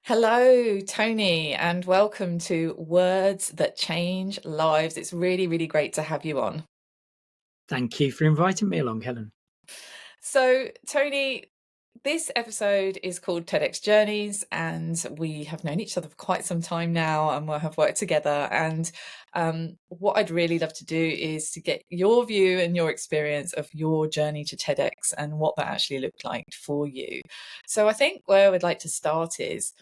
Hello, Tony, and welcome to Words That Change Lives. It's really, really great to have you on. Thank you for inviting me along, Helen. So, Tony, this episode is called TEDx Journeys, and we have known each other for quite some time now and we have worked together. And what I'd really love to do is to get your view and your experience of your journey to TEDx and what that actually looked like for you. So, I think where I would like to start is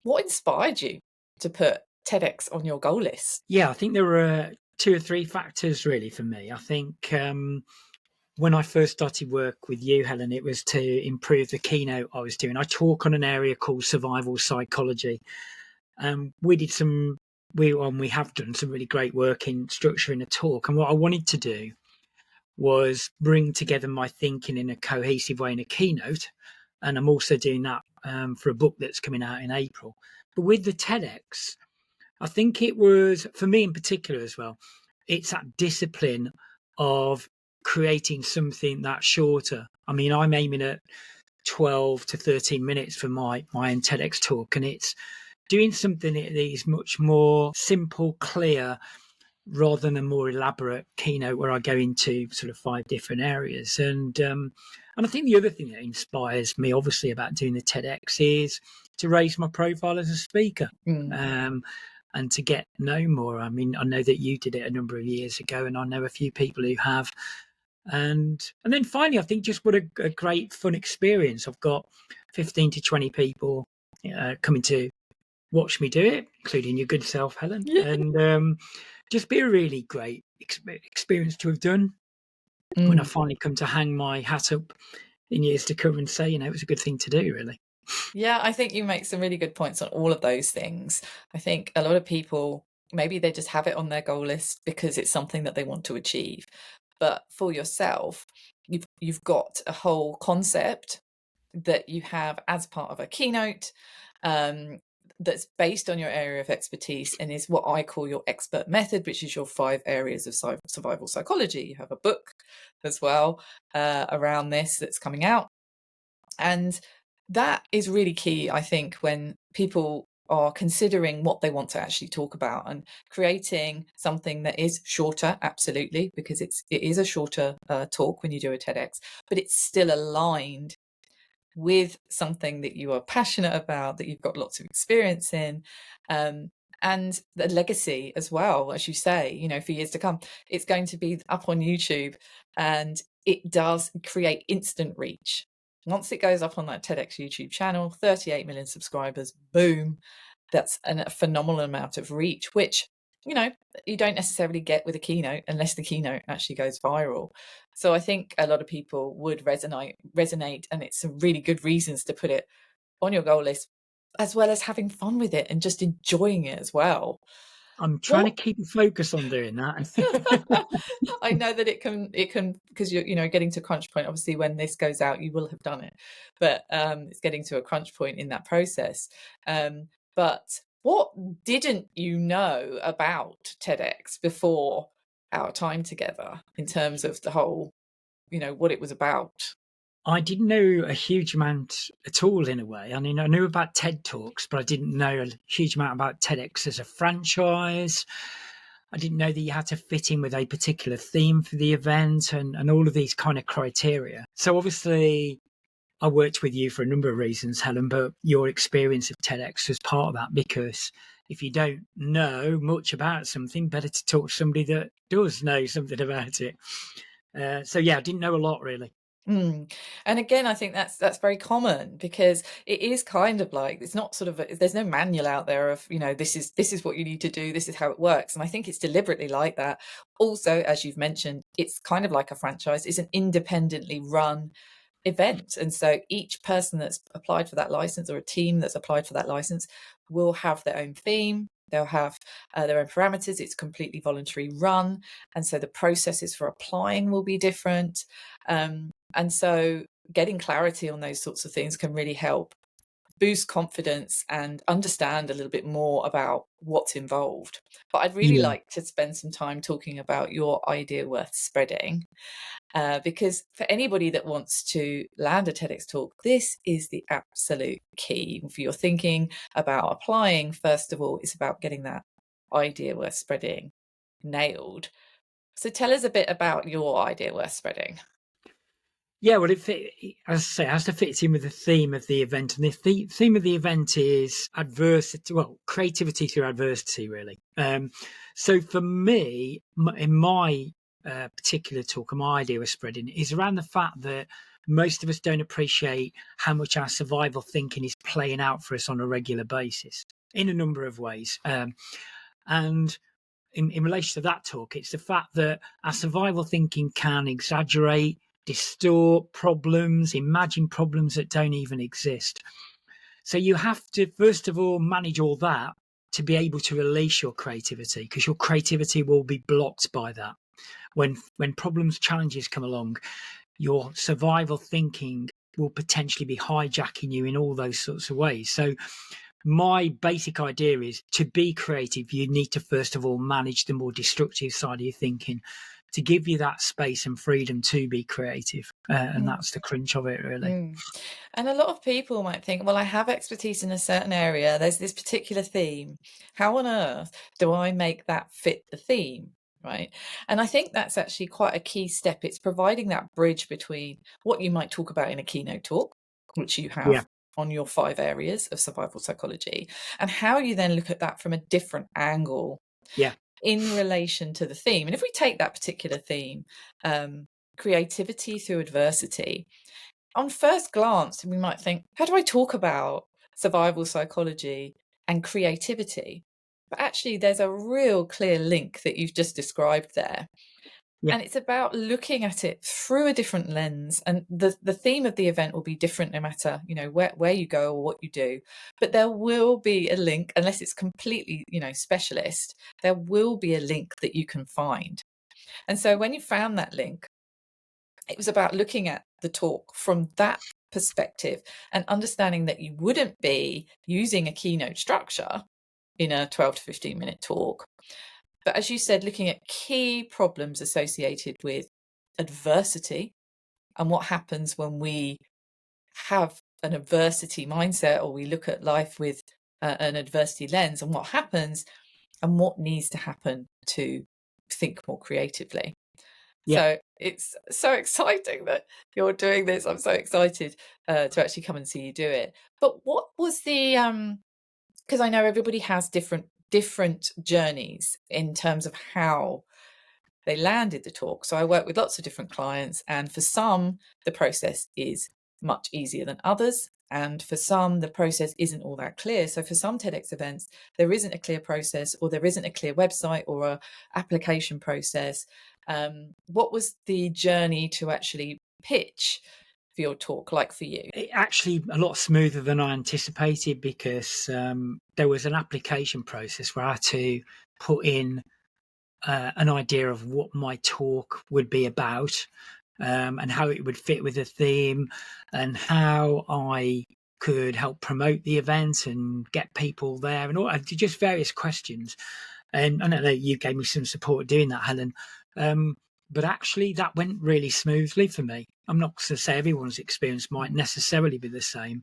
what inspired you to put TEDx on your goal list? Yeah, I think there were two or three factors really for me. I think when I first started work with you, Helen, it was to improve the keynote I was doing. I talk on an area called survival psychology. We did some, we have done some really great work in structuring a talk. And what I wanted to do was bring together my thinking in a cohesive way in a keynote. And I'm also doing that for a book that's coming out in April. But with the TEDx, I think it was, for me in particular as well, it's that discipline of creating something that's shorter. I mean, I'm aiming at 12 to 13 minutes for my own TEDx talk, and it's doing something that is much more simple, clear, rather than a more elaborate keynote where I go into sort of five different areas. And I think the other thing that inspires me, obviously, about doing the TEDx is to raise my profile as a speaker. Mm. Um, and to get know more. I mean, I know that you did it a number of years ago, and I know a few people who have. And then finally, I think just what a great fun experience. I've got 15 to 20 people coming to watch me do it, including your good self, Helen, and just be a really great experience to have done when I Mm. finally come to hang my hat up in years to come and say, it was a good thing to do, really. Yeah, I think you make some really good points on all of those things. I think a lot of people, maybe they just have it on their goal list because it's something that they want to achieve. But for yourself, you've got a whole concept that you have as part of a keynote, um, that's based on your area of expertise and is what I call your expert method, which is your 5 areas of survival psychology. You have a book as well around this that's coming out. And that is really key, I think, when people are considering what they want to actually talk about and creating something that is shorter, absolutely, because it is a shorter talk when you do a TEDx, but it's still aligned with something that you are passionate about, that you've got lots of experience in, um, and the legacy as well, as you say, for years to come. It's going to be up on YouTube, and it does create instant reach. Once it goes up on that TEDx YouTube channel, 38 million subscribers, boom, that's a phenomenal amount of reach, which you know you don't necessarily get with a keynote unless the keynote actually goes viral. So I think a lot of people would resonate, and it's some really good reasons to put it on your goal list, as well as having fun with it and just enjoying it as well. I'm trying to What keep a focus on doing that. I know that it can because you're getting to crunch point. Obviously, when this goes out, you will have done it, but it's getting to a crunch point in that process. But what didn't you know about TEDx before our time together in terms of the whole, what it was about? I didn't know a huge amount at all in a way. I mean, I knew about TED Talks, but I didn't know a huge amount about TEDx as a franchise. I didn't know that you had to fit in with a particular theme for the event and all of these kind of criteria. So obviously, I worked with you for a number of reasons, Helen, but your experience of TEDx was part of that because if you don't know much about something, better to talk to somebody that does know something about it. So yeah, I didn't know a lot really. Mm. And again, I think that's very common because it is kind of like it's not sort of there's no manual out there of this is what you need to do, this is how it works, and I think it's deliberately like that. Also, as you've mentioned, it's kind of like a franchise. It's an independently run event, and so each person that's applied for that license, or a team that's applied for that license, will have their own theme. They'll have their own parameters. It's completely voluntary run, and so the processes for applying will be different. And so getting clarity on those sorts of things can really help boost confidence and understand a little bit more about what's involved. But I'd really Yeah. like to spend some time talking about your idea worth spreading, because for anybody that wants to land a TEDx talk, this is the absolute key. If you're thinking about applying, first of all, it's about getting that idea worth spreading nailed. So tell us a bit about your idea worth spreading. Yeah, well, as I say, it has to fit in with the theme of the event, and the theme of the event is adversity. Well, creativity through adversity, really. So for me, in my particular talk, and my idea of spreading is around the fact that most of us don't appreciate how much our survival thinking is playing out for us on a regular basis in a number of ways. And in relation to that talk, it's the fact that our survival thinking can exaggerate, distort problems, imagine problems that don't even exist. So you have to, first of all, manage all that to be able to release your creativity, because your creativity will be blocked by that. When problems, challenges come along, your survival thinking will potentially be hijacking you in all those sorts of ways. So my basic idea is to be creative, you need to first of all manage the more destructive side of your thinking to give you that space and freedom to be creative. And Mm, that's the crunch of it, really. mm. And a lot of people might think, well, I have expertise in a certain area. There's this particular theme. How on earth do I make that fit the theme? Right. And I think that's actually quite a key step. It's providing that bridge between what you might talk about in a keynote talk, which you Yeah, have on your 5 areas of survival psychology, and how you then look at that from a different angle yeah, in relation to the theme. And if we take that particular theme, um, creativity through adversity, on first glance, we might think, how do I talk about survival psychology and creativity? But actually, there's a real clear link that you've just described there. yeah, And it's about looking at it through a different lens. And the theme of the event will be different no matter, where you go or what you do. But there will be a link, unless it's completely, specialist, there will be a link that you can find. And so when you found that link, it was about looking at the talk from that perspective and understanding that you wouldn't be using a keynote structure in a 12 to 15-minute talk. But as you said, looking at key problems associated with adversity and what happens when we have an adversity mindset, or we look at life with an adversity lens, and what happens and what needs to happen to think more creatively. yeah. So it's so exciting that you're doing this. I'm so excited to actually come and see you do it. But what was the because I know everybody has different journeys in terms of how they landed the talk. So I work with lots of different clients, and for some, the process is much easier than others. And for some, the process isn't all that clear. So for some TEDx events, there isn't a clear process, or there isn't a clear website or a application process. What was the journey to actually pitch for your talk like for you? It actually a lot smoother than I anticipated, because there was an application process where I had to put in an idea of what my talk would be about, and how it would fit with the theme, and how I could help promote the event and get people there, and all just various questions. And I know you gave me some support doing that, Helen. Um, but actually, that went really smoothly for me. I'm not going to say everyone's experience might necessarily be the same,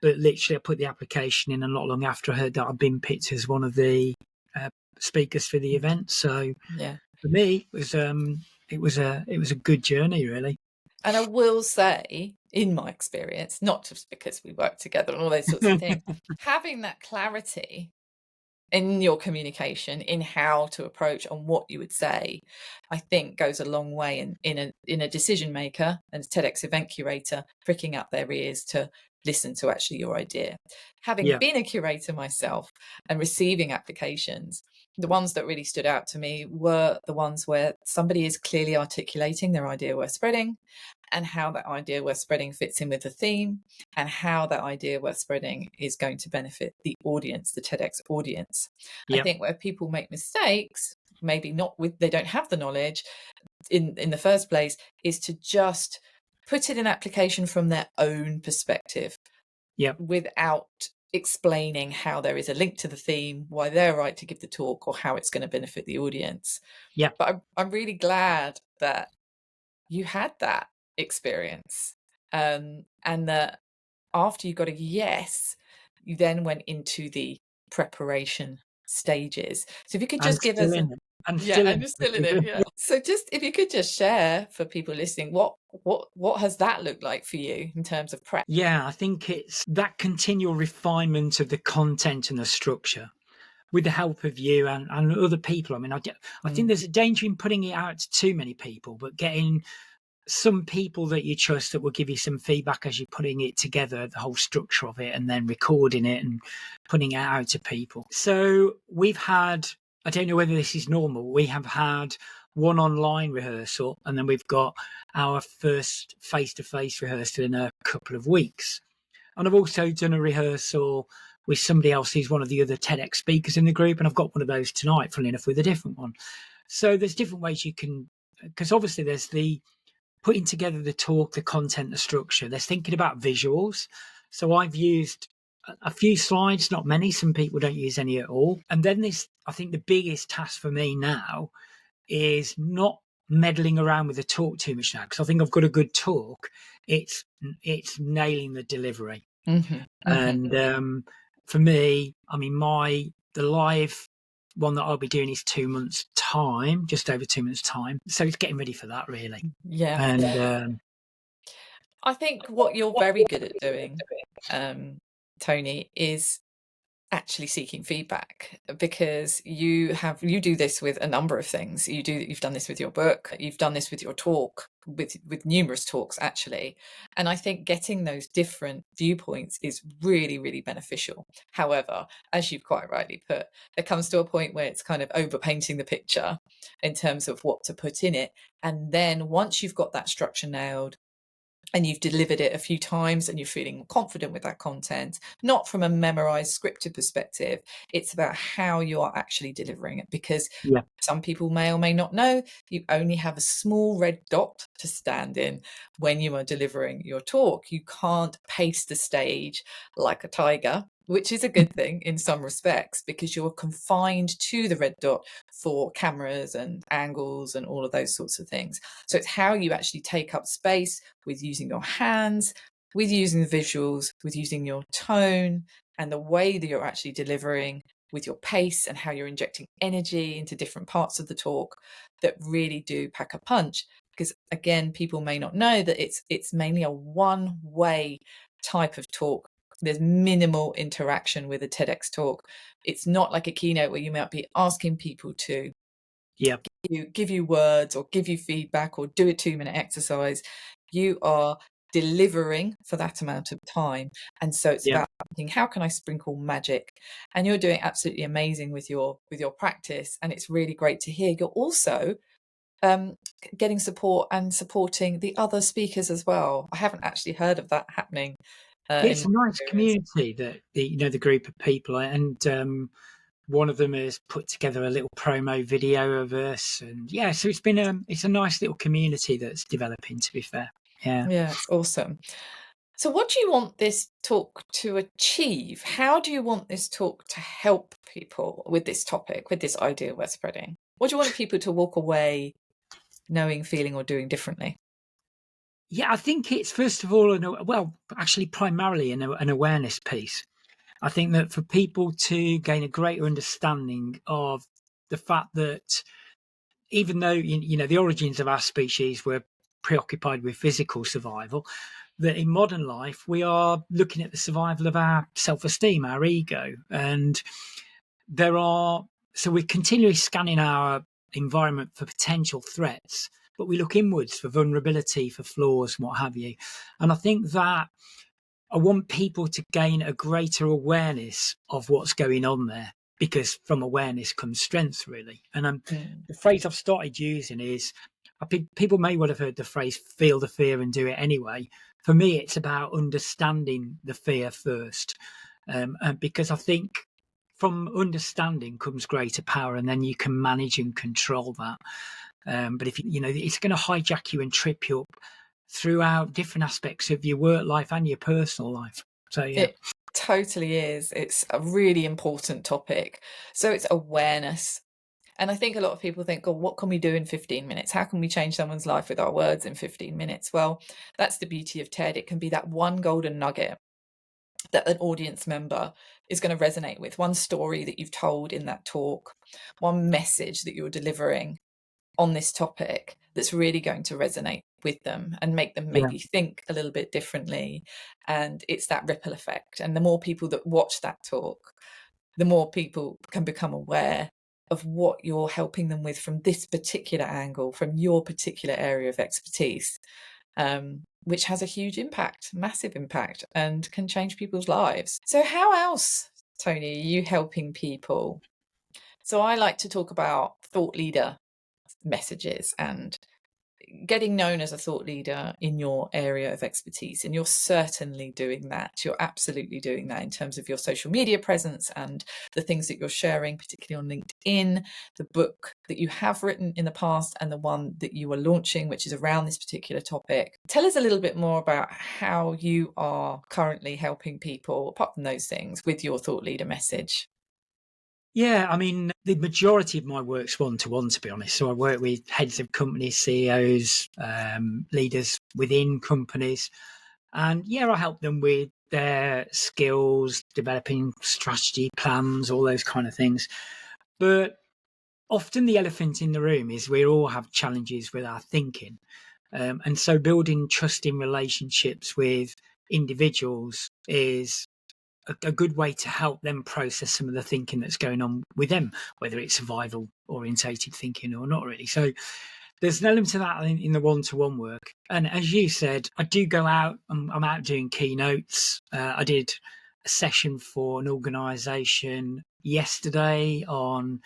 but literally, I put the application in, and not long after, I heard that I'd been picked as one of the uh, speakers for the event. So Yeah. for me, it was a good journey, really. And I will say, in my experience, not just because we work together and all those sorts of things, having that clarity in your communication, in how to approach and what you would say, I think goes a long way in a decision maker and a TEDx event curator pricking up their ears to listen to actually your idea. Having Yeah, been a curator myself and receiving applications, the ones that really stood out to me were the ones where somebody is clearly articulating their idea worth spreading, and how that idea worth spreading fits in with the theme, and how that idea worth spreading is going to benefit the audience, the TEDx audience. I yeah, think where people make mistakes, maybe not with, they don't have the knowledge in the first place, is to just put it in application from their own perspective. Yeah. without explaining how there is a link to the theme, why they're right to give the talk, or how it's going to benefit the audience. Yeah. But I'm really glad that you had that experience, and that after you got a yes, you then went into the preparation stages. So if you could And just give still us a in it. And yeah, still and in you're still in it. it, yeah. So just if you could just share for people listening, what has that looked like for you in terms of prep? Yeah, I think it's that continual refinement of the content and the structure with the help of you and other people. I mean, I think Mm, there's a danger in putting it out to too many people, but getting some people that you trust that will give you some feedback as you're putting it together, the whole structure of it, and then recording it and putting it out to people. So we've had, I don't know whether this is normal, we have had one online rehearsal, and then we've got our first face-to-face rehearsal in a couple of weeks. And I've also done a rehearsal with somebody else who's one of the other TEDx speakers in the group, and I've got one of those tonight, funnily enough, with a different one. So there's different ways you can, because obviously there's the putting together the talk, the content, the structure. There's thinking about visuals. So I've used a few slides, not many. Some people don't use any at all. And then this, I think the biggest task for me now is not meddling around with the talk too much now, because I think I've got a good talk. It's nailing the delivery. mhm, mhm. And for me, I mean, the live one that I'll be doing is 2 months' time, just over 2 months' time. So it's getting ready for that, really. Yeah. And I think what you're very good at doing, um, Tony, is actually seeking feedback, because you do this with a number of things. You've done this with your book, you've done this with your talk, with numerous talks actually. And I think getting those different viewpoints is really, really beneficial. However, as you've quite rightly put, there comes to a point where it's kind of overpainting the picture in terms of what to put in it. And then once you've got that structure nailed, and you've delivered it a few times and you're feeling confident with that content, not from a memorized scripted perspective, it's about how you are actually delivering it. Because yeah, some people may or may not know, you only have a small red dot to stand in when you are delivering your talk. You can't pace the stage like a tiger, which is a good thing in some respects, because you're confined to the red dot for cameras and angles and all of those sorts of things. So it's how you actually take up space with using your hands, with using the visuals, with using your tone, and the way that you're actually delivering, with your pace and how you're injecting energy into different parts of the talk, that really do pack a punch. Because again, people may not know that it's mainly a one way type of talk. There's minimal interaction with a TEDx talk. It's not like a keynote where you might be asking people to yeah, give you words or give you feedback or do a 2-minute exercise. You are delivering for that amount of time. And so it's yeah. about thinking, how can I sprinkle magic? And you're doing absolutely amazing with your practice. And it's really great to hear. You're also um, getting support and supporting the other speakers as well. I haven't actually heard of that happening in It's my a nice experience. community that the group of people, and one of them has put together a little promo video of us, and yeah, so it's a nice little community that's developing. To be fair, yeah. Yeah, it's awesome. So, what do you want this talk to achieve? How do you want this talk to help people with this topic, with this idea we're spreading? What do you want people to walk away knowing, feeling, or doing differently? Yeah, I think it's first of all, well, actually, primarily an awareness piece. I think that for people to gain a greater understanding of the fact that even though the origins of our species were preoccupied with physical survival, that in modern life we are looking at the survival of our self-esteem, our ego, and there are so we're continually scanning our environment for potential threats, but we look inwards for vulnerability, for flaws, and what have you. And I think that I want people to gain a greater awareness of what's going on there, because from awareness comes strength, really. And Mm, the phrase I've started using is, I think people may well have heard the phrase "feel the fear and do it anyway." For me, it's about understanding the fear first, and because I think from understanding comes greater power, and then you can manage and control that. But if it's going to hijack you and trip you up throughout different aspects of your work life and your personal life. So yeah. It totally is. It's a really important topic. So it's awareness. And I think a lot of people think, oh, what can we do in 15 minutes? How can we change someone's life with our words in 15 minutes? Well, that's the beauty of TED. It can be that one golden nugget that an audience member is going to resonate with, one story that you've told in that talk, one message that you're delivering on this topic that's really going to resonate with them and make them Yeah. maybe think a little bit differently. And it's that ripple effect. And the more people that watch that talk, the more people can become aware of what you're helping them with from this particular angle, from your particular area of expertise, which has a huge impact, massive impact, and can change people's lives. So how else, Tony, are you helping people? So I like to talk about thought leader messages and getting known as a thought leader in your area of expertise. And you're certainly doing that. You're absolutely doing that in terms of your social media presence and the things that you're sharing, particularly on LinkedIn, the book that you have written in the past and the one that you are launching, which is around this particular topic. Tell us a little bit more about how you are currently helping people, apart from those things, with your thought leader message. Yeah, I mean, the majority of my work's one-to-one, to be honest. So I work with heads of companies, CEOs, leaders within companies. And yeah, I help them with their skills, developing strategy plans, all those kind of things. But often the elephant in the room is we all have challenges with our thinking. And so building trusting relationships with individuals is a good way to help them process some of the thinking that's going on with them, whether it's survival orientated thinking or not really. So there's an element of that in the one-to-one work. And as you said, I do go out, I'm out doing keynotes. I did a session for an organization yesterday on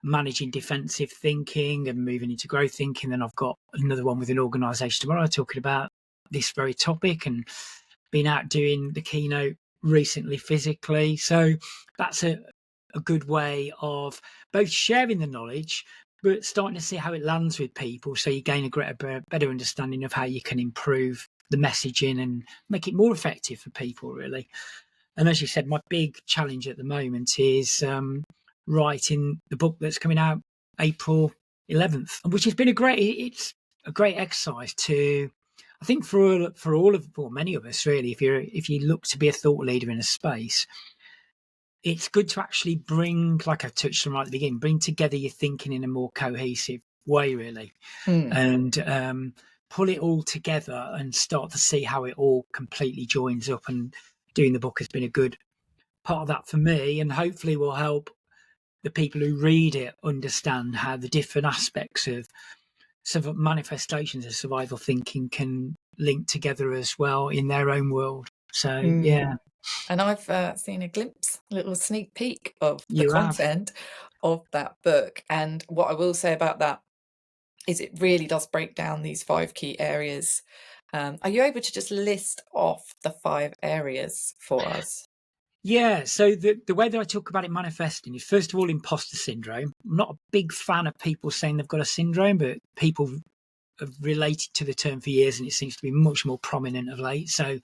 managing defensive thinking and moving into growth thinking. Then I've got another one with an organization tomorrow talking about this very topic, and been out doing the keynote recently physically. So that's a good way of both sharing the knowledge, but starting to see how it lands with people. So you gain a better understanding of how you can improve the messaging and make it more effective for people, really. And as you said, my big challenge at the moment is writing the book that's coming out April 11th, which has been it's a great exercise to, I think for many of us really, if you look to be a thought leader in a space, it's good to actually bring, like I touched on right at the beginning, bring together your thinking in a more cohesive way, really, Mm. and pull it all together and start to see how it all completely joins up. And doing the book has been a good part of that for me, and hopefully will help the people who read it understand how the different aspects of sort of manifestations of survival thinking can link together as well in their own world. So yeah, Mm. And I've seen a glimpse, a little sneak peek of the you have. content of that book. And what I will say about that is it really does break down these 5 key areas. Are you able to just list off the 5 areas for us? Yeah, so the way that I talk about it manifesting is, first of all, imposter syndrome. I'm not a big fan of people saying they've got a syndrome, but people have related to the term for years, and it seems to be much more prominent of late. So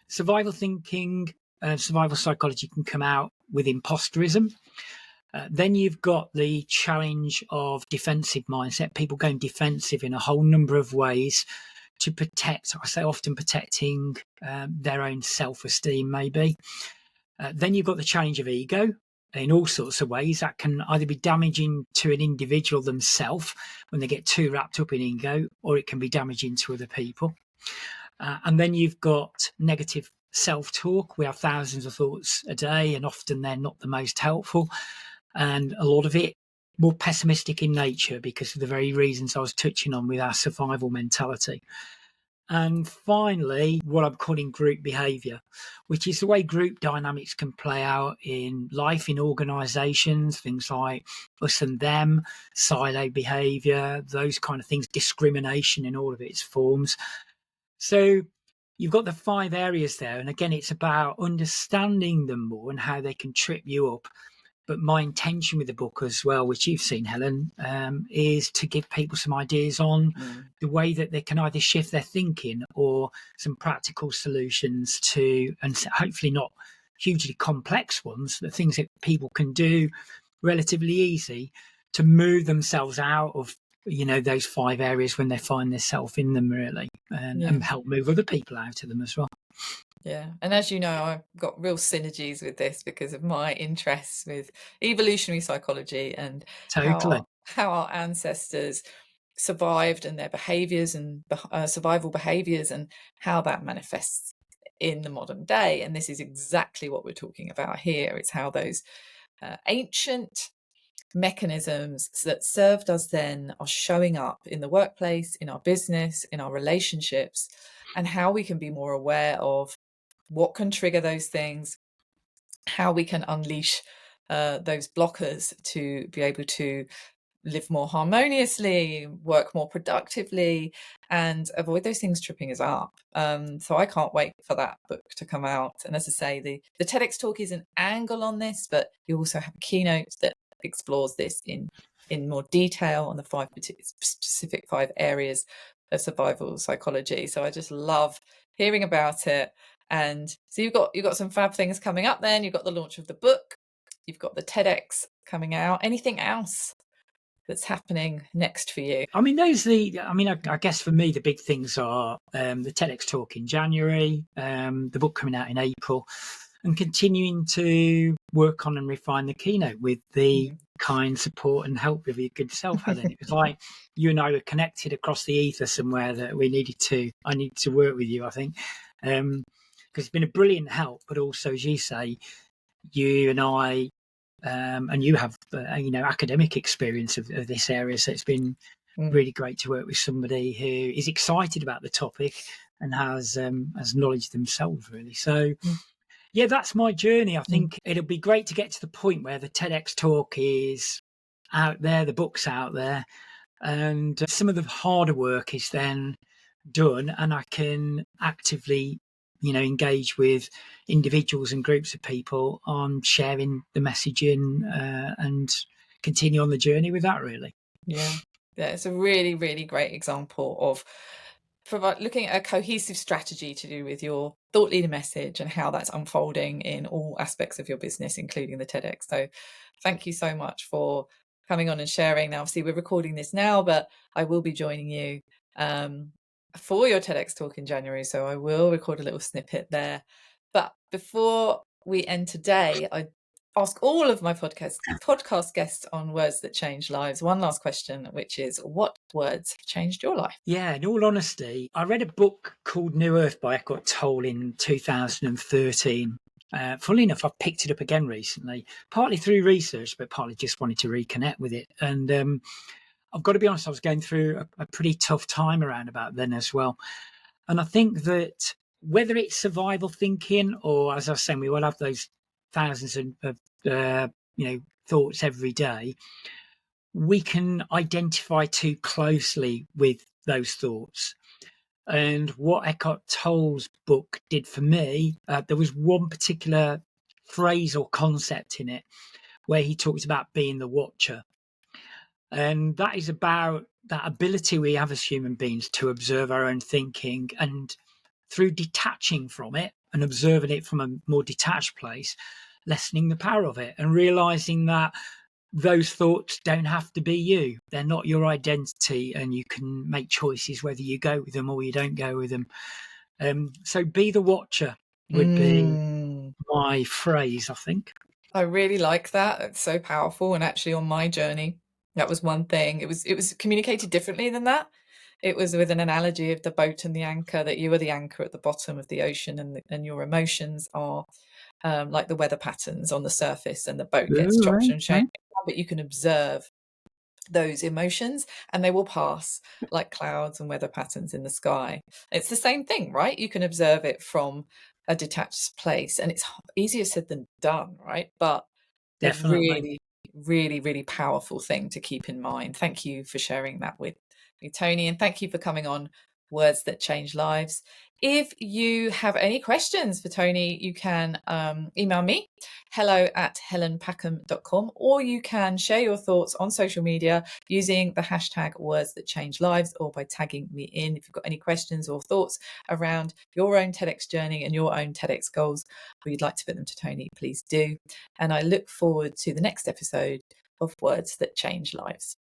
survival thinking, survival psychology can come out with imposterism. Then you've got the challenge of defensive mindset, people going defensive in a whole number of ways to protect, I say often protecting their own self-esteem, maybe. Then you've got the challenge of ego in all sorts of ways that can either be damaging to an individual themselves when they get too wrapped up in ego, or it can be damaging to other people. And then you've got negative self-talk. We have thousands of thoughts a day, and often they're not the most helpful. And a lot of it more pessimistic in nature because of the very reasons I was touching on with our survival mentality. And finally, what I'm calling group behavior, which is the way group dynamics can play out in life, in organizations, things like us and them, silo behavior, those kind of things, discrimination in all of its forms. So you've got the 5 areas there. And again, it's about understanding them more and how they can trip you up, But my intention with the book as well, which you've seen, Helen, is to give people some ideas on Mm. the way that they can either shift their thinking or some practical solutions to, and hopefully not hugely complex ones, the things that people can do relatively easy to move themselves out of those 5 areas when they find themselves in them, really, Yeah. and help move other people out of them as well. Yeah. And as you know, I've got real synergies with this because of my interests with evolutionary psychology and Totally. how our ancestors survived and their behaviors and survival behaviors and how that manifests in the modern day. And this is exactly what we're talking about here. It's how those ancient mechanisms that served us then are showing up in the workplace, in our business, in our relationships, and how we can be more aware of what can trigger those things, how we can unleash those blockers to be able to live more harmoniously, work more productively, and avoid those things tripping us up. So I can't wait for that book to come out. And as I say, the TEDx talk is an angle on this, but you also have a keynote that explores this in more detail on the specific 5 areas of survival psychology. So I just love hearing about it. And so you've got some fab things coming up then. You've got the launch of the book, you've got the TEDx coming out. Anything else that's happening next for you? I mean, I guess for me, the big things are the TEDx talk in January, the book coming out in April, and continuing to work on and refine the keynote with the kind support and help of your good self, Helen. It was like you and I were connected across the ether somewhere that I need to work with you, I think. Because it's been a brilliant help, but also, as you say, you and I, and you have, academic experience of this area. So it's been Mm, really great to work with somebody who is excited about the topic and has knowledge themselves, really. So, mm, yeah, that's my journey. I mm. think it'll be great to get to the point where the TEDx talk is out there, the book's out there, and some of the harder work is then done, and I can actively, engage with individuals and groups of people on sharing the messaging and continue on the journey with that, really. Yeah. Yeah, it's a really, really great example of looking at a cohesive strategy to do with your thought leader message and how that's unfolding in all aspects of your business, including the TEDx. So thank you so much for coming on and sharing. Now, obviously, we're recording this now, but I will be joining you um, for your TEDx talk in January. So I will record a little snippet there. But before we end today, I ask all of my podcast guests on words that change lives. One last question, which is, what words have changed your life? Yeah, in all honesty, I read a book called New Earth by Eckhart Tolle in 2013. Funnily enough, I picked it up again recently, partly through research, but partly just wanted to reconnect with it. And I've got to be honest, I was going through a pretty tough time around about then as well. And I think that whether it's survival thinking or, as I was saying, we all have those thousands of thoughts every day, we can identify too closely with those thoughts. And what Eckhart Tolle's book did for me, there was one particular phrase or concept in it where he talks about being the watcher. And that is about that ability we have as human beings to observe our own thinking, and through detaching from it and observing it from a more detached place, lessening the power of it and realizing that those thoughts don't have to be you. They're not your identity, and you can make choices whether you go with them or you don't go with them. So be the watcher would be Mm. my phrase, I think. I really like that. It's so powerful. And actually, on my journey, that was one thing. It was communicated differently than that. It was with an analogy of the boat and the anchor, that you are the anchor at the bottom of the ocean, and your emotions are like the weather patterns on the surface, and the boat gets Ooh, chopped right, and changed. right. But you can observe those emotions and they will pass like clouds and weather patterns in the sky. It's the same thing, right? You can observe it from a detached place, and it's easier said than done, right? But a Definitely. really, really, really powerful thing to keep in mind. Thank you for sharing that with me, Tony, and thank you for coming on Words That Change Lives. If you have any questions for Tony, you can email me, hello@helenpackham.com, or you can share your thoughts on social media using the hashtag Words That Change Lives, or by tagging me in. If you've got any questions or thoughts around your own TEDx journey and your own TEDx goals, or you'd like to put them to Tony, please do. And I look forward to the next episode of Words That Change Lives.